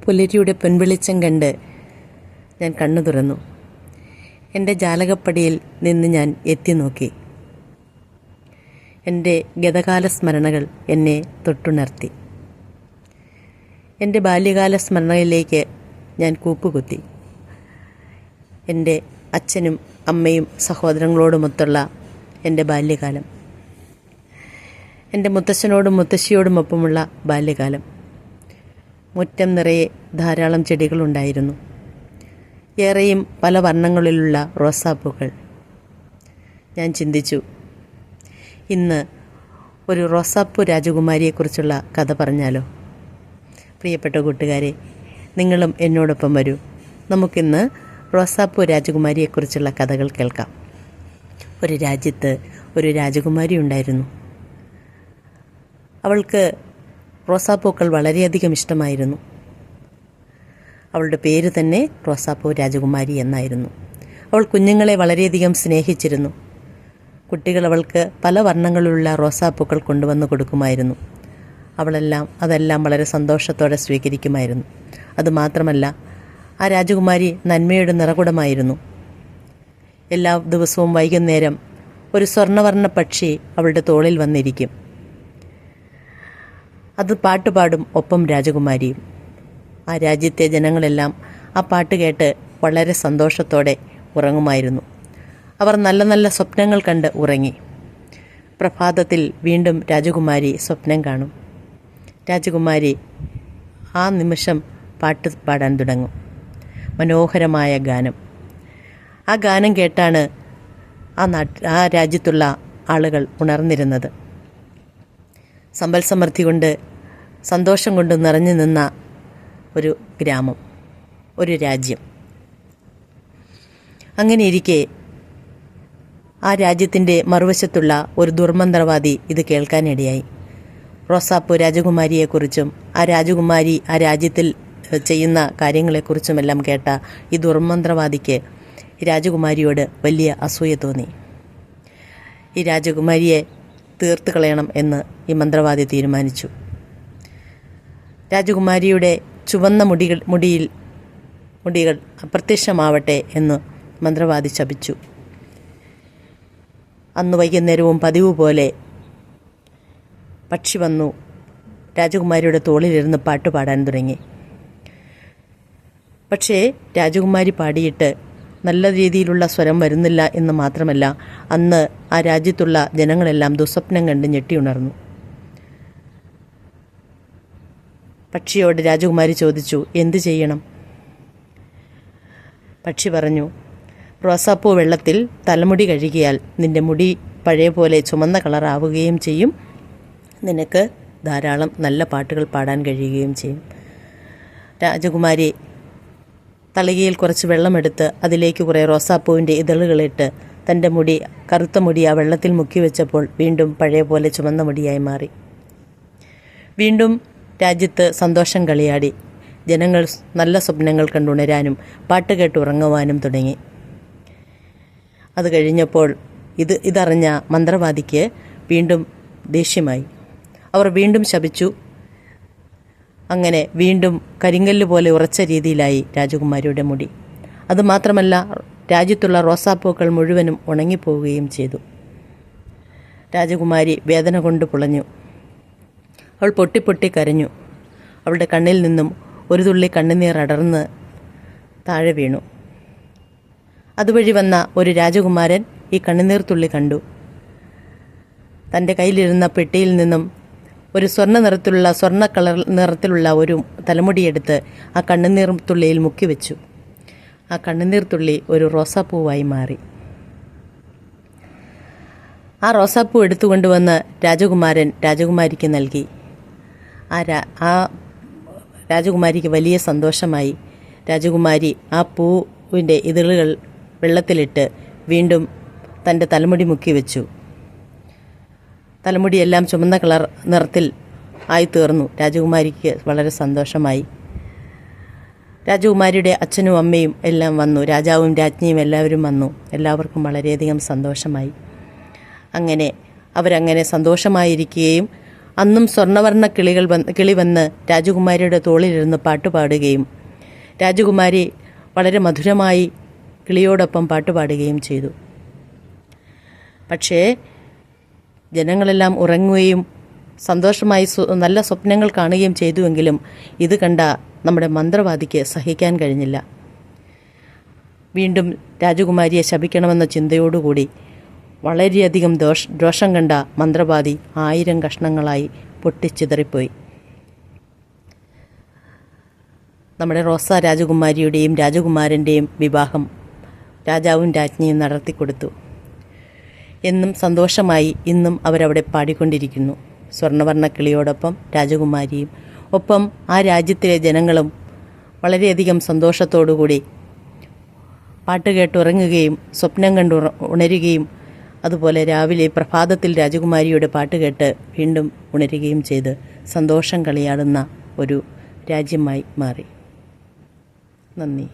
പുലരിയുടെ പൊൻവെളിച്ചം കണ്ട് ഞാൻ കണ്ണു തുറന്നു. എൻ്റെ ജാലകപ്പടിയിൽ നിന്ന് ഞാൻ എത്തി നോക്കി. എൻ്റെ ഗതകാല സ്മരണകൾ എന്നെ തൊട്ടുണർത്തി. എൻ്റെ ബാല്യകാല സ്മരണയിലേക്ക് ഞാൻ കൂപ്പുകുത്തി. എൻ്റെ അച്ഛനും അമ്മയും സഹോദരങ്ങളോടുമൊത്തുള്ള എൻ്റെ ബാല്യകാലം, എൻ്റെ മുത്തശ്ശനോടും മുത്തശ്ശിയോടുമൊപ്പമുള്ള ബാല്യകാലം. മുറ്റം നിറയെ ധാരാളം ചെടികളുണ്ടായിരുന്നു. ഏറെയും പല വർണ്ണങ്ങളിലുള്ള റോസാപ്പൂക്കൾ. ഞാൻ ചിന്തിച്ചു, ഇന്ന് ഒരു റോസാപ്പൂ രാജകുമാരിയെക്കുറിച്ചുള്ള കഥ പറഞ്ഞാലോ? പ്രിയപ്പെട്ട കൂട്ടുകാരെ, നിങ്ങളും എന്നോടൊപ്പം വരൂ. നമുക്കിന്ന് റോസാപ്പൂ രാജകുമാരിയെക്കുറിച്ചുള്ള കഥകൾ കേൾക്കാം. ഒരു രാജ്യത്ത് ഒരു രാജകുമാരി ഉണ്ടായിരുന്നു. അവൾക്ക് റോസാപ്പൂക്കൾ വളരെയധികം ഇഷ്ടമായിരുന്നു. അവളുടെ പേര് തന്നെ റോസാപ്പൂ രാജകുമാരി എന്നായിരുന്നു. അവൾ കുഞ്ഞുങ്ങളെ വളരെയധികം സ്നേഹിച്ചിരുന്നു. കുട്ടികൾ അവൾക്ക് പല വർണ്ണങ്ങളിലുള്ള റോസാപ്പൂക്കൾ കൊണ്ടുവന്ന് കൊടുക്കുമായിരുന്നു. അതെല്ലാം വളരെ സന്തോഷത്തോടെ സ്വീകരിക്കുമായിരുന്നു. അതുമാത്രമല്ല, ആ രാജകുമാരി നന്മയുടെ നിറകുടമായിരുന്നു. എല്ലാ ദിവസവും വൈകുന്നേരം ഒരു സ്വർണ്ണവർണ്ണ പക്ഷി അവളുടെ തോളിൽ വന്നിരിക്കും. അത് പാട്ടുപാടും, ഒപ്പം രാജകുമാരിയും. ആ രാജ്യത്തെ ജനങ്ങളെല്ലാം ആ പാട്ട് കേട്ട് വളരെ സന്തോഷത്തോടെ ഉറങ്ങുമായിരുന്നു. അവർ നല്ല നല്ല സ്വപ്നങ്ങൾ കണ്ട് ഉറങ്ങി. പ്രഭാതത്തിൽ വീണ്ടും രാജകുമാരി സ്വപ്നം കാണും. രാജകുമാരി ആ നിമിഷം പാട്ട് പാടാൻ തുടങ്ങും. മനോഹരമായ ഗാനം. ആ ഗാനം കേട്ടാണ് ആ രാജ്യത്തുള്ള ആളുകൾ ഉണർന്നിരുന്നത്. സമ്പൽ സമൃദ്ധി കൊണ്ട്, സന്തോഷം കൊണ്ട് നിറഞ്ഞു നിന്ന ഒരു ഗ്രാമം, ഒരു രാജ്യം. അങ്ങനെയിരിക്കെ ആ രാജ്യത്തിൻ്റെ മറുവശത്തുള്ള ഒരു ദുർമന്ത്രവാദി ഇത് കേൾക്കാനിടയായി. റോസാപ്പൂ രാജകുമാരിയെക്കുറിച്ചും ആ രാജകുമാരി ആ രാജ്യത്തിൽ ചെയ്യുന്ന കാര്യങ്ങളെക്കുറിച്ചുമെല്ലാം കേട്ട ഈ ദുർമന്ത്രവാദിക്ക് രാജകുമാരിയോട് വലിയ അസൂയ തോന്നി. ഈ രാജകുമാരിയെ തീർത്ത് കളയണം എന്ന് ഈ മന്ത്രവാദി തീരുമാനിച്ചു. രാജകുമാരിയുടെ ചുവന്ന മുടികൾ അപ്രത്യക്ഷമാവട്ടെ എന്ന് മന്ത്രവാദി ശപിച്ചു. അന്ന് വൈകുന്നേരവും പതിവ് പോലെ പക്ഷി വന്നു രാജകുമാരിയുടെ തോളിലിരുന്ന് പാട്ട് പാടാൻ തുടങ്ങി. പക്ഷേ രാജകുമാരി പാടിയിട്ട് നല്ല രീതിയിലുള്ള സ്വരം വരുന്നില്ല എന്ന് മാത്രമല്ല, അന്ന് ആ രാജ്യത്തുള്ള ജനങ്ങളെല്ലാം ദുസ്വപ്നം കണ്ട് ഞെട്ടിയുണർന്നു. പക്ഷിയോട് രാജകുമാരി ചോദിച്ചു, എന്തു ചെയ്യണം? പക്ഷി പറഞ്ഞു, റോസാപ്പൂ വെള്ളത്തിൽ തലമുടി കഴുകിയാൽ നിൻ്റെ മുടി പഴയ പോലെ ചുമന്ന കളറാവുകയും ചെയ്യും. നിനക്ക് ധാരാളം നല്ല പാട്ടുകൾ പാടാൻ കഴിയുകയും ചെയ്യും. രാജകുമാരി തളികയിൽ കുറച്ച് വെള്ളമെടുത്ത് അതിലേക്ക് കുറേ റോസാപ്പൂവിൻ്റെ ഇതളുകളിട്ട് തൻ്റെ കറുത്ത മുടി ആ വെള്ളത്തിൽ മുക്കി വെച്ചപ്പോൾ വീണ്ടും പഴയ പോലെ ചുമന്ന മുടിയായി മാറി. വീണ്ടും രാജ്യത്ത് സന്തോഷം കളിയാടി. ജനങ്ങൾ നല്ല സ്വപ്നങ്ങൾ കണ്ടുണരാനും പാട്ട് കേട്ട് ഉറങ്ങുവാനും തുടങ്ങി. അത് കഴിഞ്ഞപ്പോൾ ഇതറിഞ്ഞ മന്ത്രവാദിക്ക് വീണ്ടും ദേഷ്യമായി. അവർ വീണ്ടും ശപിച്ചു. അങ്ങനെ വീണ്ടും കരിങ്കല്ല് പോലെ ഉറച്ച രീതിയിലായി രാജകുമാരിയുടെ മുടി. അതുമാത്രമല്ല, രാജ്യത്തുള്ള റോസാപ്പൂക്കൾ മുഴുവനും ഉണങ്ങിപ്പോവുകയും ചെയ്തു. രാജകുമാരി വേദന കൊണ്ട് പുളഞ്ഞു. അവൾ പൊട്ടി കരഞ്ഞു. അവളുടെ കണ്ണിൽ നിന്നും ഒരു തുള്ളി കണ്ണുനീർ അടർന്ന് താഴെ വീണു. അതുവഴി വന്ന ഒരു രാജകുമാരൻ ഈ കണ്ണുനീർ തുള്ളി കണ്ടു. തൻ്റെ കയ്യിലിരുന്ന പെട്ടിയിൽ നിന്നും ഒരു സ്വർണ്ണ നിറത്തിലുള്ള ഒരു തലമുടിയെടുത്ത് ആ കണ്ണുനീർ തുള്ളിയിൽ മുക്കി വെച്ചു. ആ കണ്ണുനീർ തുള്ളി ഒരു റോസാപ്പൂവായി മാറി. ആ റോസാപ്പൂ എടുത്തുകൊണ്ടുവന്ന് രാജകുമാരൻ രാജകുമാരിക്ക് നൽകി. ആ രാജകുമാരിക്ക് വലിയ സന്തോഷമായി. രാജകുമാരി ആ പൂവിൻ്റെ ഇതളുകൾ വെള്ളത്തിലിട്ട് വീണ്ടും തൻ്റെ തലമുടി മുക്കി വെച്ചു. തലമുടിയെല്ലാം ചുമന്ന കളർ നിറത്തിൽ ആയിത്തീർന്നു. രാജകുമാരിക്ക് വളരെ സന്തോഷമായി. രാജകുമാരിയുടെ അച്ഛനും അമ്മയും എല്ലാം വന്നു. രാജാവും രാജ്ഞിയും എല്ലാവരും വന്നു. എല്ലാവർക്കും വളരെയധികം സന്തോഷമായി. അവരങ്ങനെ സന്തോഷമായിരിക്കുകയും അന്നും സ്വർണ്ണവർണ്ണ കിളി വന്ന് രാജകുമാരിയുടെ തോളിലിരുന്ന് പാട്ടുപാടുകയും രാജകുമാരി വളരെ മധുരമായി കിളിയോടൊപ്പം പാട്ടുപാടുകയും ചെയ്തു. പക്ഷേ ജനങ്ങളെല്ലാം ഉറങ്ങുകയും സന്തോഷമായി നല്ല സ്വപ്നങ്ങൾ കാണുകയും ചെയ്തുവെങ്കിലും ഇത് കണ്ട നമ്മുടെ മന്ത്രവാദിക്ക് സഹിക്കാൻ കഴിഞ്ഞില്ല. വീണ്ടും രാജകുമാരിയെ ശപിക്കണമെന്ന ചിന്തയോടുകൂടി വളരെയധികം ദോഷം കണ്ട മന്ത്രവാദി 1000 കഷ്ണങ്ങളായി പൊട്ടിച്ചിതറിപ്പോയി. നമ്മുടെ റോസ രാജകുമാരിയുടെയും രാജകുമാരൻ്റെയും വിവാഹം രാജാവും രാജ്ഞിയും നടത്തിക്കൊടുത്തു. എന്നും സന്തോഷമായി ഇന്നും അവരവിടെ പാടിക്കൊണ്ടിരിക്കുന്നു. സ്വർണ്ണവർണ്ണ കിളിയോടൊപ്പം രാജകുമാരിയും ഒപ്പം ആ രാജ്യത്തിലെ ജനങ്ങളും വളരെയധികം സന്തോഷത്തോടുകൂടി പാട്ട് കേട്ടുറങ്ങുകയും സ്വപ്നം കണ്ട് ഉണരുകയും അതുപോലെ രാവിലെ പ്രഭാതത്തിൽ രാജകുമാരിയുടെ പാട്ട് കേട്ട് വീണ്ടും ഉണരുകയും ചെയ്ത് സന്തോഷം കളിയാടുന്ന ഒരു രാജ്യമായി മാറി. നന്ദി.